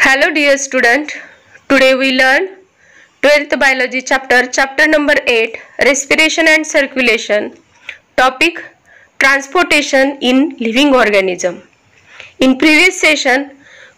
Hello dear student, today we learn 12th biology chapter number 8 respiration and circulation, topic transportation in living organism. In previous session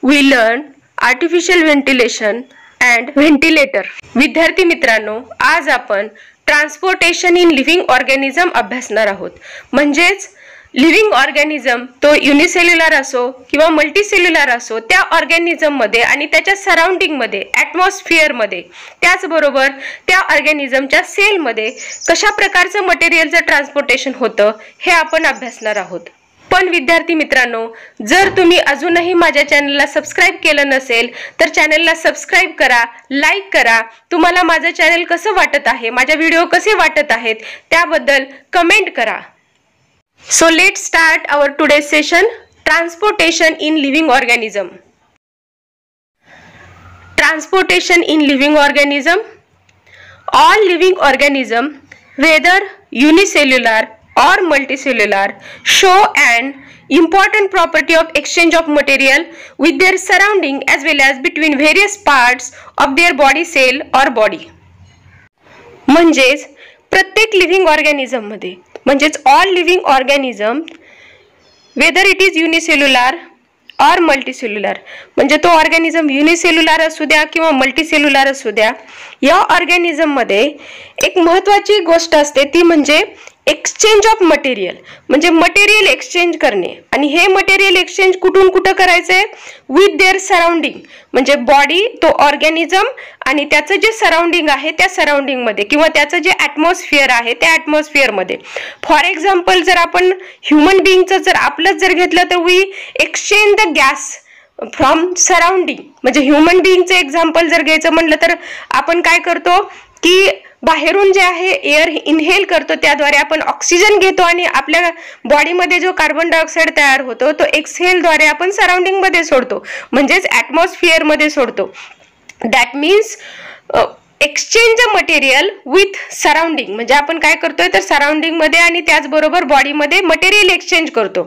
we learned artificial ventilation and ventilator. विद्यार्थी मित्रांनो, आज आपण transportation in living organism अभ्यासणार आहोत. म्हणजेच living organism तो unicellular असो किंवा मल्टीसेल्युलर असो, त्या ऑर्गॅनिझम मध्ये आणि त्याच्या सराउंडिंग मध्ये, ॲटमॉस्फिअर मध्ये, त्याचबरोबर त्या ऑर्गॅनिझमच्या सेल मध्ये कशा प्रकारचं मटेरियलचं ट्रान्सपोर्टेशन होतं हे आपण अभ्यासणार आहोत. पण विद्यार्थी मित्रांनो, जर तुम्ही अजूनही माझ्या चॅनलला सबस्क्राइब केलं नसेल तर चॅनलला सबस्क्राइब करा, लाईक करा. तुम्हाला माझं चॅनल कसं वाटत आहे, माझे व्हिडिओ कसे वाटत आहेत त्याबद्दल कमेंट करा. So let's start our today's session, transportation in living organism. Transportation in living organism. All living organism, whether unicellular or multicellular, show an important property of exchange of material with their surrounding as well as between various parts of their body cell or body. म्हणजेच प्रत्येक living organism मध्ये, म्हणजेच all living organism whether it is unicellular और multicellular, म्हणजे तो organism unicellular असू द्या किंवा मल्टीसेल्युलर असू द्या, या ऑर्गॅनिझम मध्ये एक महत्त्वाची गोष्ट असते ती म्हणजे एक्सचेंज ऑफ मटेरियल. म्हणजे मटेरियल एक्सचेंज करणे. आणि हे मटेरियल एक्सचेंज कुठून कुठं करायचंय? With their surrounding. म्हणजे बॉडी, तो ऑर्गॅनिझम आणि त्याचं जे सराउंडिंग आहे त्या सराउंडिंग मध्ये, किंवा त्याचं जे ॲटमॉस्फिअर आहे त्या ॲटमॉस्फिअर मध्ये. फॉर एक्झाम्पल, जर आपण ह्युमन बिईंगचं जर आपलंच जर घेतलं तर we exchange the gas from surrounding. म्हणजे ह्युमन बिईंगचं एक्झाम्पल जर घ्यायचं म्हणलं तर आपण काय करतो की बाहेरून जे आहे एअर इनहेल करतो, त्याद्वारे आपण ऑक्सिजन घेतो आणि आपल्या बॉडीमध्ये जो कार्बन डायऑक्साईड तयार होतो तो एक्सहेलद्वारे आपण सराउंडिंग मध्ये सोडतो, म्हणजेच ॲटमॉस्फिअर मध्ये सोडतो. That means exchange material with surrounding. म्हणजे आपण काय करतोय तर सराउंडिंग मध्ये आणि त्याचबरोबर बॉडीमध्ये मटेरियल एक्सचेंज करतो.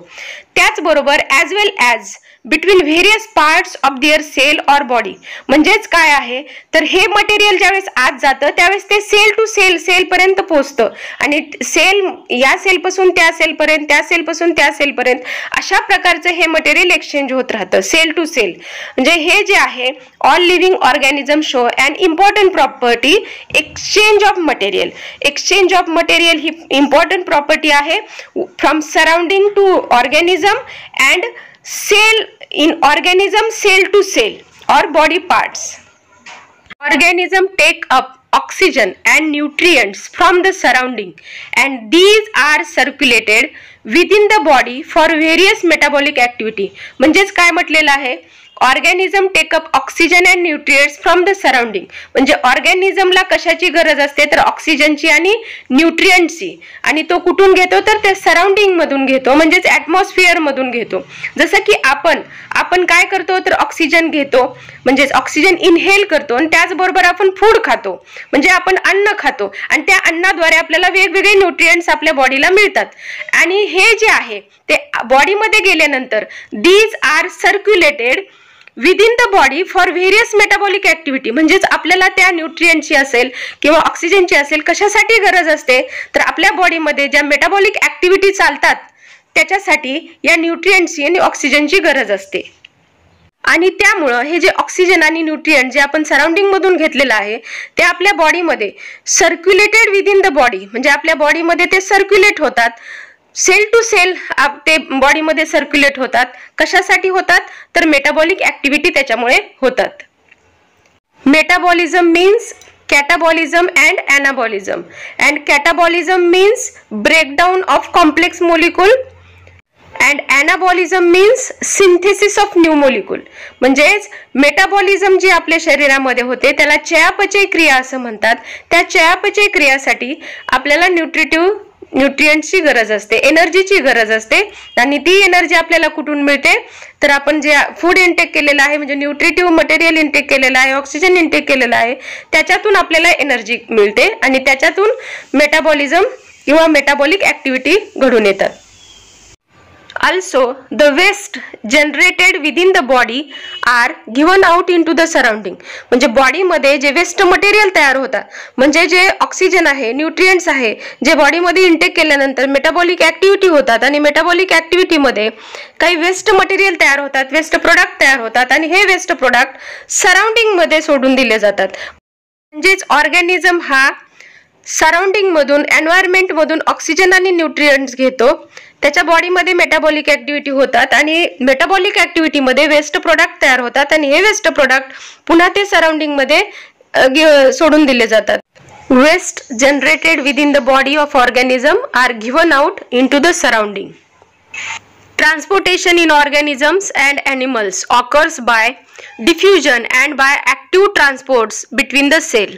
त्याचबरोबर as well as between various parts of their cell or body. म्हणजेच काय आहे तर हे मटेरियल ज्यावेळेस आत जातं त्यावेळेस ते सेल टू सेल, सेलपर्यंत पोहोचतं आणि सेल, या सेलपासून त्या सेलपर्यंत, त्या सेलपासून त्या सेलपर्यंत, अशा प्रकारचं हे मटेरियल एक्सचेंज होत राहतं सेल टू सेल. म्हणजे हे जे आहे all living organism show an important property exchange of material. Exchange of material ही इम्पॉर्टंट प्रॉपर्टी आहे from surrounding to organism and cell in organism, cell to cell or body parts. Organism take up oxygen and nutrients from the surrounding and these are circulated within the body for various metabolic activity. म्हणजेच काय म्हटलेलं आहे? Organism take up oxygen and nutrients from the surrounding. म्हणजे ऑर्गॅनिझमला कशाची गरज असते तर ऑक्सिजनची आणि न्यूट्रिएंट्सची. आणि तो कुठून घेतो तर त्या सराउंडिंग मधून घेतो, म्हणजेच ॲटमॉस्फिअर मधून घेतो. जसं की आपण काय करतो तर ऑक्सिजन घेतो, म्हणजेच ऑक्सिजन इनहेल करतो आणि त्याचबरोबर आपण फूड खातो, म्हणजे आपण अन्न खातो आणि त्या अन्नाद्वारे आपल्याला वेगवेगळे न्यूट्रिएंट्स आपल्या बॉडीला मिळतात. आणि हे जे आहे ते बॉडीमध्ये गेल्यानंतर these are circulated within the body for various metabolic activity. म्हणजेच आपल्याला त्या न्यूट्रिएंटची असेल किंवा ऑक्सिजनची असेल कशासाठी गरज असते तर आपल्या बॉडीमध्ये ज्या मेटाबॉलिक ऍक्टिव्हिटी चालतात त्याच्यासाठी या न्यूट्रिएंटची आणि ऑक्सिजनची गरज असते. आणि त्यामुळं हे जे ऑक्सिजन आणि न्यूट्रिएंट जे आपण सराउंडिंग मधून घेतलेलं आहे ते आपल्या बॉडीमध्ये सर्क्युलेटेड विदिन द बॉडी. म्हणजे आपल्या बॉडीमध्ये ते सर्क्युलेट होतात, सेल टू सेल ते बॉडीमध्ये सर्क्युलेट होतात. कशासाठी होतात तर मेटाबॉलिक ऍक्टिव्हिटी त्याच्यामुळे होतात. Metabolism means catabolism and anabolism. And catabolism means breakdown of complex molecule and anabolism means synthesis of new molecule. म्हणजेच मेटाबॉलिझम जी आपल्या शरीरामध्ये होते त्याला चयापचय क्रिया असं म्हणतात. त्या चयापचय क्रियासाठी आपल्याला न्यूट्रिएंट्सची गरज असते, एनर्जीची गरज असते. आणि ती एनर्जी आपल्याला कुठून मिळते तर आपण जे फूड इनटेक केलेलं आहे, म्हणजे न्यूट्रिटिव्ह मटेरियल इनटेक केलेलं आहे, ऑक्सिजन इनटेक केलेलं आहे, त्याच्यातून आपल्याला एनर्जी मिळते आणि त्याच्यातून मेटाबॉलिझम किंवा मेटाबॉलिक ऍक्टिव्हिटी घडून येतात. Also, the waste generated within the body are given out into the surrounding. म्हणजे बॉडीमध्ये जे वेस्ट मटेरियल तयार होतात, म्हणजे जे ऑक्सिजन आहे, न्यूट्रिएंट्स आहे, जे बॉडीमध्ये इंटेक केल्यानंतर मेटाबॉलिक ऍक्टिव्हिटी होतात आणि मेटाबॉलिक ऍक्टिव्हिटीमध्ये काही वेस्ट मटेरियल तयार होतात, वेस्ट प्रोडक्ट तयार होतात आणि हे वेस्ट प्रोडक्ट सराउंडिंग मध्ये सोडून दिले जातात. म्हणजेच ऑर्गॅनिझम हा सराउंडिंग मधून, एन्व्हायरमेंट मधून ऑक्सिजन आणि न्यूट्रिएंट्स घेतो. त्याच्या बॉडीमध्ये मेटाबॉलिक ऍक्टिव्हिटी होतात आणि मेटाबॉलिक ऍक्टिव्हिटीमध्ये वेस्ट प्रोडक्ट तयार होतात आणि हे वेस्ट प्रोडक्ट पुन्हा ते सराउंडिंग मध्ये सोडून दिले जातात. Waste generated within the body of organism are given out into the surrounding. Transportation in organisms and animals occurs by diffusion and by active transports between the cell.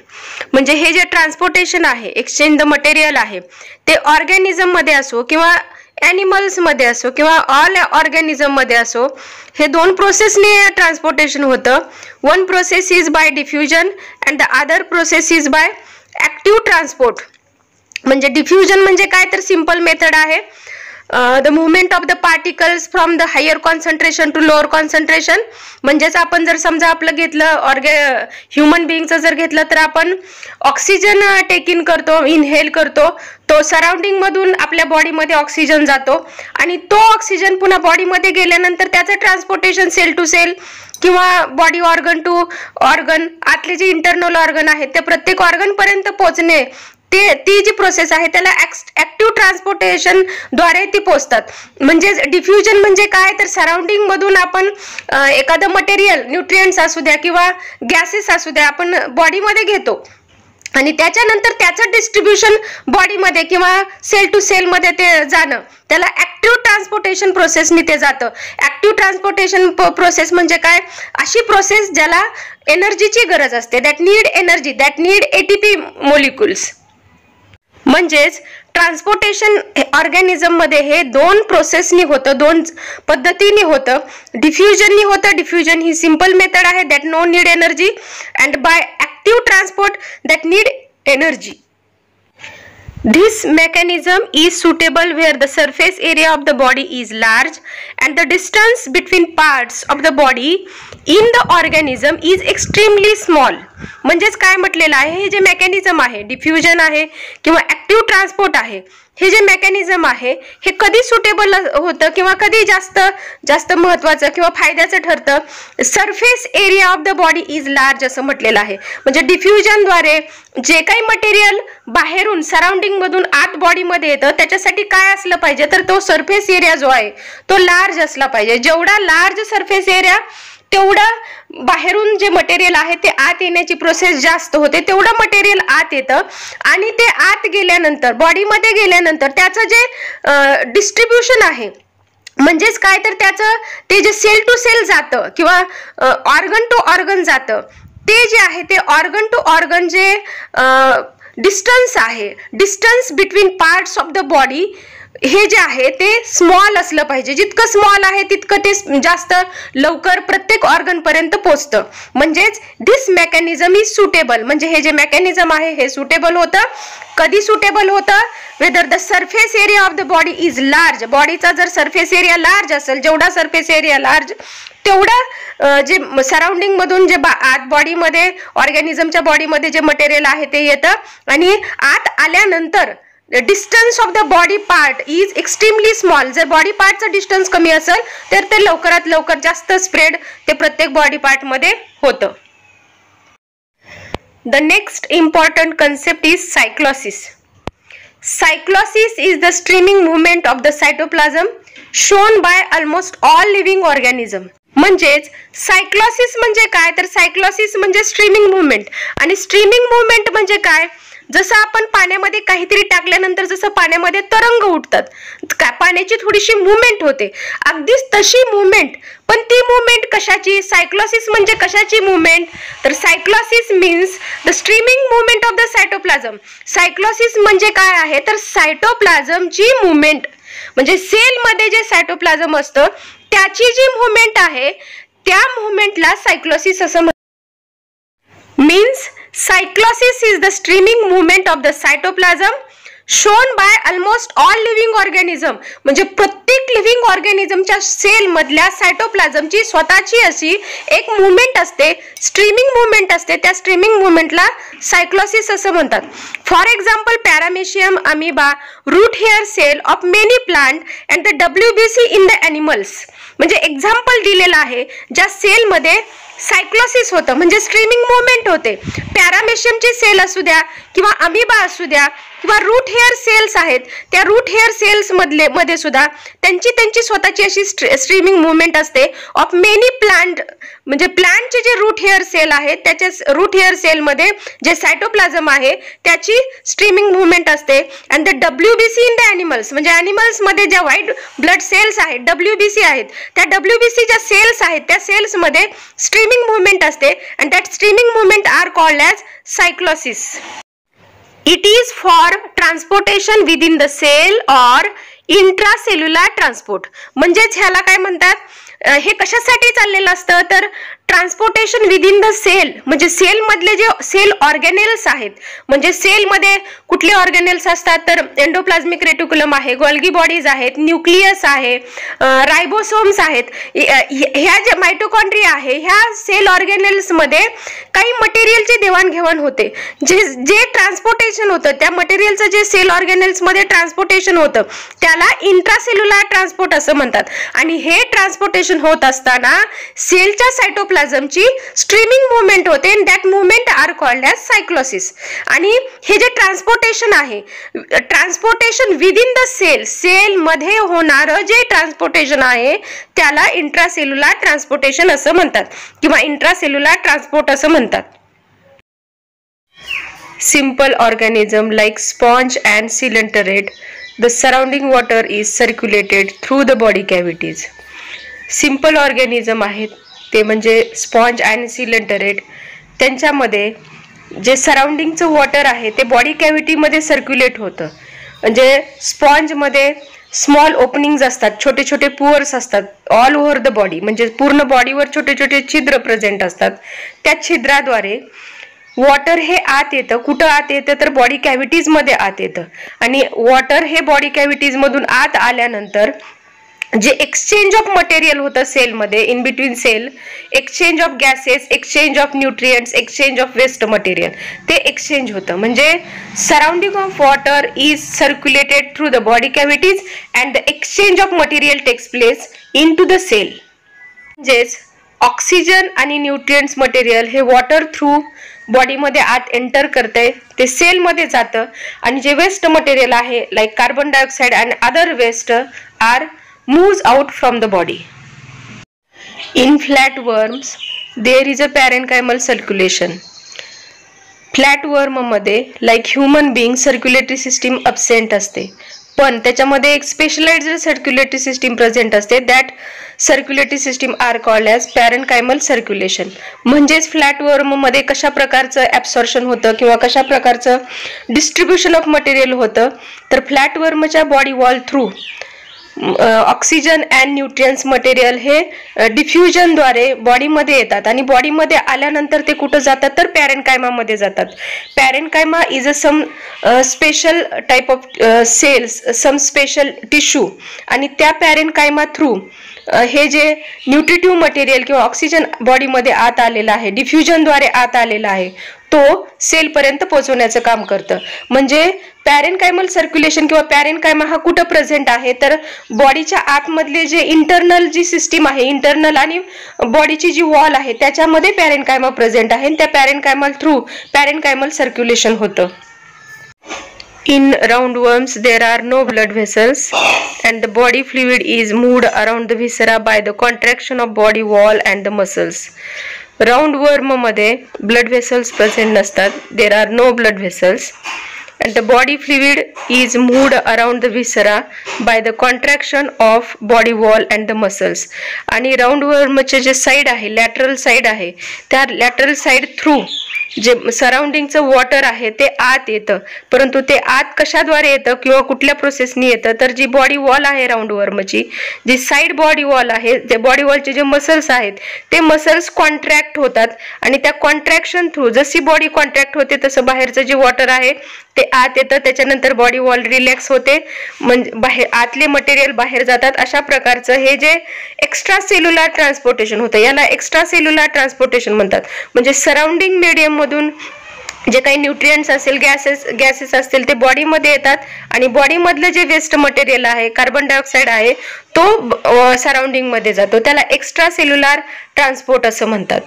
म्हणजे हे जे transportation आहे, एक्सचेंज द मटेरियल आहे, ते organism मध्ये असो किंवा animals मध्ये असो किंवा ऑल ऑर्गॅनिझम मध्ये असो, हे दोन प्रोसेसने ट्रान्सपोर्टेशन होतं. One process is by diffusion and the other process is by active transport. म्हणजे डिफ्युजन म्हणजे काय तर सिंपल मेथड आहे. The movement of the particles from the higher concentration to lower concentration. म्हणजेच आपण जर समजा आपलं घेतलं ह्युमन बिईंगचं जर घेतलं तर आपण ऑक्सिजन टेक इन करतो, इनहेल करतो, तो सराउंडिंग मधून आपल्या बॉडीमध्ये ऑक्सिजन जातो आणि तो ऑक्सिजन पुन्हा बॉडीमध्ये गेल्यानंतर त्याचं ट्रान्सपोर्टेशन सेल टू सेल किंवा बॉडी ऑर्गन टू ऑर्गन, आतले जे इंटरनल ऑर्गन आहेत ते प्रत्येक ऑर्गन पर्यंत पोहोचणे, ती जी प्रोसेस आहे त्याला ऍक्टिव्ह ट्रान्सपोर्टेशन द्वारे ती पोहोचतात. म्हणजे डिफ्युजन म्हणजे काय तर सराउंडिंग मधून आपण एखादं मटेरियल, न्यूट्रिएंट्स असू द्या किंवा गॅसेस असू द्या, आपण बॉडीमध्ये घेतो आणि त्याच्यानंतर त्याचं डिस्ट्रीब्युशन बॉडीमध्ये किंवा सेल टू सेल मध्ये ते जाणं, त्याला ऍक्टिव्ह ट्रान्सपोर्टेशन प्रोसेसनी ते जातं. ऍक्टिव्ह ट्रान्सपोर्टेशन प्रोसेस म्हणजे काय? अशी प्रोसेस ज्याला एनर्जीची गरज असते, that need energy, that need ATP molecules. म्हणजेच ट्रान्सपोर्टेशन ऑर्गॅनिझम मध्ये हे दोन प्रोसेसनी होतं, दोन पद्धतीने होतं. डिफ्युजननी होतं. डिफ्युजन ही सिंपल मेथड आहे, that no need energy, and by active transport that need energy. This mechanism is suitable where the surface area of the body is large and the distance between parts of the body in the organism is extremely small. म्हणजेच काय म्हटलेलं आहे, हे जे mechanism आहे, diffusion आहे किंवा active transport आहे, हे जे मेकॅनिझम आहे हे कधी सुटेबल होतं किंवा कधी जास्त महत्वाचं किंवा फायद्याचं ठरतं, surface area of the body is large असं म्हटलेलं आहे. म्हणजे डिफ्युजनद्वारे जे काही मटेरियल बाहेरून सराउंडिंग मधून आत बॉडीमध्ये येतं त्याच्यासाठी काय असलं पाहिजे तर तो सरफेस एरिया जो आहे तो लार्ज असला पाहिजे. जेवढा लार्ज सरफेस एरिया तेवढं बाहेरून जे मटेरियल आहे ते आत येण्याची प्रोसेस जास्त होते, तेवढं मटेरियल आत येतं आणि ते आत गेल्यानंतर बॉडीमध्ये गेल्यानंतर त्याचं जे डिस्ट्रीब्युशन आहे, म्हणजेच काय तर त्याचं ते जे सेल टू सेल जातं किंवा ऑर्गन टू ऑर्गन जातं, ते जे आहे ते ऑर्गन टू ऑर्गन जे डिस्टन्स आहे, distance between parts of the body, हे जे आहे ते स्मॉल असलं पाहिजे. जितकं स्मॉल आहे तितकं ते जास्त लवकर प्रत्येक ऑर्गन पर्यंत पोहोचतं. म्हणजेच दिस मेकॅनिझम इज सुटेबल. म्हणजे हे जे मेकॅनिझम आहे हे सुटेबल होतं. कधी सुटेबल होतं? Whether the surface area of the body is large. बॉडीचा जर सरफेस एरिया लार्ज असेल, जेवढा सरफेस एरिया लार्ज तेवढा जे सराउंडिंग मधून जे आत बॉडीमध्ये ऑर्गॅनिझमच्या बॉडीमध्ये जे मटेरियल आहे ते येतं आणि आत आल्यानंतर distance of the body part is extremely small. जर बॉडी पार्टचं डिस्टन्स कमी असेल तर ते लवकरात लवकर जास्त स्प्रेड ते प्रत्येक बॉडी पार्ट मध्ये होतं. The next important concept is cyclosis. Cyclosis is the streaming movement of the cytoplasm shown by almost all living organism. म्हणजेच सायक्लोसिस म्हणजे काय तर सायक्लोसिस म्हणजे स्ट्रीमिंग मूवमेंट. आणि स्ट्रीमिंग मूवमेंट म्हणजे काय? जसं आपण पाण्यामध्ये काहीतरी टाकल्यानंतर जसं पाण्यामध्ये तरंग उठतात, पाण्याची थोडीशी मुवमेंट होते, अगदीच तशी मुवमेंट. पण ती मुवमेंट कशाची? सायक्लोसिस म्हणजे कशाची मुवमेंट? तर cyclosis means the streaming movement of the cytoplasm. Cyclosis म्हणजे काय आहे तर सायटोप्लाझमची मुवमेंट. म्हणजे सेलमध्ये जे सायटोप्लाझम असतं त्याची जी मुवमेंट आहे त्या मुवमेंटला सायक्लोसिस असं म्हणतात. Means cyclosis is the streaming movement of the cytoplasm shown by almost all living organism, म्हणजे प्रत्येक लिव्हिंग ऑर्गॅनिझमच्या सेल मधल्या सायटोप्लाझमची स्वतःची अशी एक मुवमेंट असते, स्ट्रीमिंग मुवमेंट असते. त्या स्ट्रीमिंग मुवमेंटला सायक्लोसिस असं म्हणतात. For example paramecium amoeba, root hair cell of many plant and the WBC in the animals. म्हणजे एक्झाम्पल दिलेलं आहे ज्या सेलमध्ये सायक्लोसिस होतं, म्हणजे स्ट्रीमिंग मुवमेंट होते. पॅरामेशियमचे सेल असू द्या किंवा अमिबा असू द्या किंवा रूट हेअर सेल्स आहेत, त्या रूट हेअर सेल्स मध्ये सुद्धा त्यांची स्वतःची अशी स्ट्रीमिंग मुवमेंट असते ऑफ मेनी प्लांट. म्हणजे प्लांटचे जे रूट हेअर सेल आहेत त्याच्या रूट हेअर सेलमध्ये जे सायटोप्लाझम आहे त्याची स्ट्रीमिंग मुवमेंट असते. And the WBC in the animals, म्हणजे ॲनिमल्समध्ये ज्या व्हाईट ब्लड सेल्स आहेत WBC आहेत, त्या WBC ज्या सेल्स आहेत त्या सेल्समध्ये स्ट्रीमिंग मुवमेंट असते. And that streaming movement are called as cyclosis. It is for transportation within the cell or intracellular transport. म्हणजेच ह्याला काय म्हणतात, हे कशासाठी चाललेलं असतं तर ट्रान्सपोर्टेशन विदिन द सेल, म्हणजे सेल मधले जे सेल ऑर्गॅनेल्स आहेत, म्हणजे सेल मध्ये कुठले ऑर्गॅनेल्स असतात तर एंडोप्लाझ्मिक रेटिक्युलम आहे, गोल्गी बॉडीज आहेत, न्यूक्लियस आहे, रायबोसोम्स आहेत. ह्या जे मायटोकॉन्ड्रिया आहे ह्या सेल ऑर्गॅनेल्स मध्ये काही मटेरियलची देवाणघेवाण होते. जे ट्रान्सपोर्टेशन होतं त्या मटेरियलचं जे सेल ऑर्गॅनेल्स मध्ये ट्रान्सपोर्टेशन होतं त्याला इंट्रासेल्युलर ट्रान्सपोर्ट असं म्हणतात. आणि हे ट्रान्सपोर्टेशन होत असताना सेलच्या सायटोप्लाझमची स्ट्रीमिंग मुवमेंट होते and that movement are called as cyclosis. आणि हे जे ट्रान्सपोर्टेशन आहे, transportation within the cell, cell मध्ये होणारं जे ट्रान्सपोर्टेशन आहे त्याला इंट्रासेल्युलर ट्रान्सपोर्टेशन असं म्हणतात किंवा इंट्रासेल्युलर ट्रान्सपोर्ट असं म्हणतात. Simple organism like sponge and coelenterate, the surrounding water is circulated through the body cavities. Simple organism आहेत ते म्हणजे स्पॉन्ज आणि सिलेंटरेट, त्यांच्यामध्ये जे सराउंडिंगचं वॉटर आहे ते बॉडी कॅव्हिटीमध्ये सर्क्युलेट होतं. म्हणजे स्पॉन्जमध्ये स्मॉल ओपनिंग्स असतात, छोटे छोटे पुअर्स असतात ऑल ओव्हर द बॉडी, म्हणजे पूर्ण बॉडीवर छोटे छोटे छिद्र प्रेझेंट असतात. त्या छिद्राद्वारे वॉटर हे आत येतं. कुठं आत येतं तर बॉडी कॅव्हिटीज मध्ये आत येतं. आणि वॉटर हे बॉडी कॅव्हिटीज मधून आत आल्यानंतर जे एक्सचेंज ऑफ मटेरियल होतं सेलमध्ये, in between cell, exchange of gases, exchange of nutrients, exchange of waste material, ते एक्सचेंज होतं. म्हणजे surrounding of water is circulated through the body cavities and the exchange of material takes place in to the cell. म्हणजेच oxygen आणि nutrients material हे water through बॉडीमध्ये आत enter करते, ते सेलमध्ये जातं. आणि जे वेस्ट मटेरियल आहे like carbon dioxide and other waste are moves out from the body. In flatworms there is a parenchymal circulation. Flatworm मध्ये like human being circulatory system absent असते, पण त्याच्यामध्ये एक स्पेशलाइज्ड सर्क्युलेटरी सिस्टीम प्रेझेंट असते. That circulatory system are called as parenchymal circulation. म्हणजेच flatworm मध्ये कशा प्रकारचं ॲब्सॉर्प्शन होतं किंवा कशा प्रकारचं डिस्ट्रीब्युशन ऑफ मटेरियल होतं तर फ्लॅटवर्मच्या body wall through oxygen and nutrients material हे डिफ्युजनद्वारे बॉडीमध्ये येतात. आणि बॉडीमध्ये आल्यानंतर ते कुठं जातात तर पॅरेनकायमामध्ये जातात. Parenchyma is a some special type of cells, some special tissue. आणि त्या पॅरेनकायमा थ्रू हे जे न्यूट्रिटिव्ह मटेरियल किंवा ऑक्सिजन बॉडीमध्ये आत आलेला आहे, डिफ्युजनद्वारे आत आलेला आहे, तो सेलपर्यंत पोहोचवण्याचं काम करतं. म्हणजे पॅरेनकायमल सर्क्युलेशन किंवा पॅरेनकायमा हा कुठं प्रेझेंट आहे तर बॉडीच्या आतमधले जे इंटरनल जी सिस्टीम आहे, इंटरनल आणि बॉडीची जी वॉल आहे त्याच्यामध्ये पॅरेनकायमा प्रेझेंट आहे. त्या पॅरेनकायमल थ्रू पॅरेनकायमल सर्क्युलेशन होतं. In roundworms there are no blood vessels and the body fluid is moved around the viscera by the contraction of body wall and the muscles. Roundworm मध्ये blood vessels present नसतात. There are no blood vessels and the body fluid is moved around the viscera by the contraction of body wall and the muscles. आणि roundwormचे जे side आहे, lateral side आहे, त्या lateral side through जे सराउंडिंगचं water आहे ते आत येतं. परंतु ते आत कशाद्वारे येतं किंवा कुठल्या प्रोसेसनी येतं तर जी बॉडी वॉल आहे राऊंडवर्मची, जी साइड बॉडी वॉल आहे, त्या बॉडी वॉलचे जे मसल्स आहेत ते मसल्स कॉन्ट्रॅक्ट होतात. आणि त्या कॉन्ट्रॅक्शन थ्रू जशी बॉडी कॉन्ट्रॅक्ट होते तसं बाहेरचं जे वॉटर आहे ते ते आत येतं, त्याच्यानंतर बॉडी वॉल रिलॅक्स होते, म्हणजे बाहेर आतले मटेरियल बाहेर जातात. अशा प्रकारचं हे जे एक्स्ट्रा सेल्युलर ट्रान्सपोर्टेशन होतं याला एक्स्ट्रा सेल्युलर ट्रान्सपोर्टेशन म्हणतात. म्हणजे सराउंडिंग मीडियम मधून जे काही न्यूट्रिएंट्स असेल, गॅसेस असतील ते बॉडीमध्ये येतात आणि बॉडीमधलं जे वेस्ट मटेरियल आहे, कार्बन डायऑक्साईड आहे, तो सराउंडिंग मध्ये जातो. त्याला एक्स्ट्रा सेल्युलर ट्रान्सपोर्ट असं म्हणतात.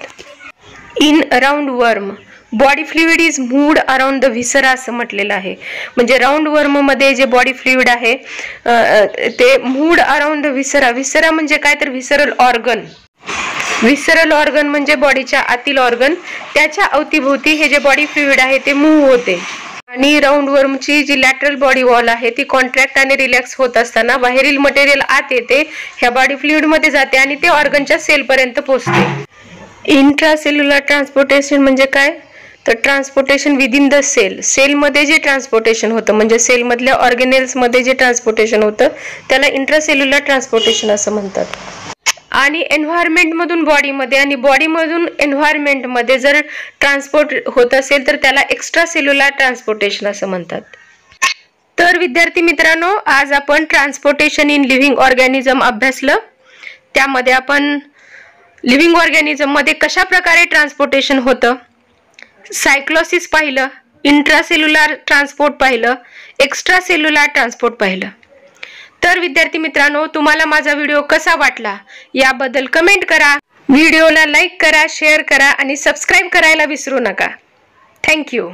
In round worm body fluid is moved around the viscera असं म्हटलेलं आहे. म्हणजे राऊंड वर्म मध्ये जे बॉडी फ्लुइड आहे ते मूव्ड अराउंड द व्हिसरा. व्हिसरा म्हणजे काय तर व्हिसरल ऑर्गन. व्हिसरल ऑर्गन म्हणजे बॉडीच्या आतील ऑर्गन, त्याच्या अवतीभोवती हे जे बॉडी फ्लुइड आहे ते मूव्ह होते. आणि राऊंड वर्मची जी लॅटरल बॉडी वॉल आहे ती कॉन्ट्रॅक्ट आणि रिलॅक्स होत असताना बाहेरील मटेरियल आत येते, ह्या बॉडी फ्लुइड मध्ये जाते आणि ते ऑर्गनच्या सेल पर्यंत पोहोचते. इंट्रासेल्युलर ट्रान्सपोर्टेशन म्हणजे काय तर ट्रान्सपोर्टेशन विदिन द सेल. सेलमध्ये जे ट्रान्सपोर्टेशन होतं म्हणजे सेलमधल्या ऑर्गेनेल्समध्ये जे ट्रान्सपोर्टेशन होतं त्याला इंट्रासेल्युलर ट्रान्सपोर्टेशन असं म्हणतात. आणि एन्व्हायरमेंटमधून बॉडीमध्ये आणि बॉडीमधून एन्व्हायरमेंटमध्ये जर ट्रान्सपोर्ट होत असेल तर त्याला एक्स्ट्रा सेल्युलर ट्रान्सपोर्टेशन असं म्हणतात. तर विद्यार्थी मित्रांनो, आज आपण ट्रान्सपोर्टेशन इन लिव्हिंग ऑर्गॅनिझम अभ्यासलं. त्यामध्ये आपण लिव्हिंग ऑर्गॅनिझम मध्ये कशा प्रकारे ट्रान्सपोर्टेशन होतं, सायक्लोसिस पाहिलं, इंट्रासेल्युलर ट्रान्सपोर्ट पाहिलं, एक्स्ट्रा सेल्युलर ट्रान्सपोर्ट पाहिलं. तर विद्यार्थी मित्रांनो, तुम्हाला माझा व्हिडिओ कसा वाटला याबद्दल कमेंट करा, व्हिडिओला लाईक करा, शेअर करा आणि सबस्क्राईब करायला विसरू नका. थँक्यू.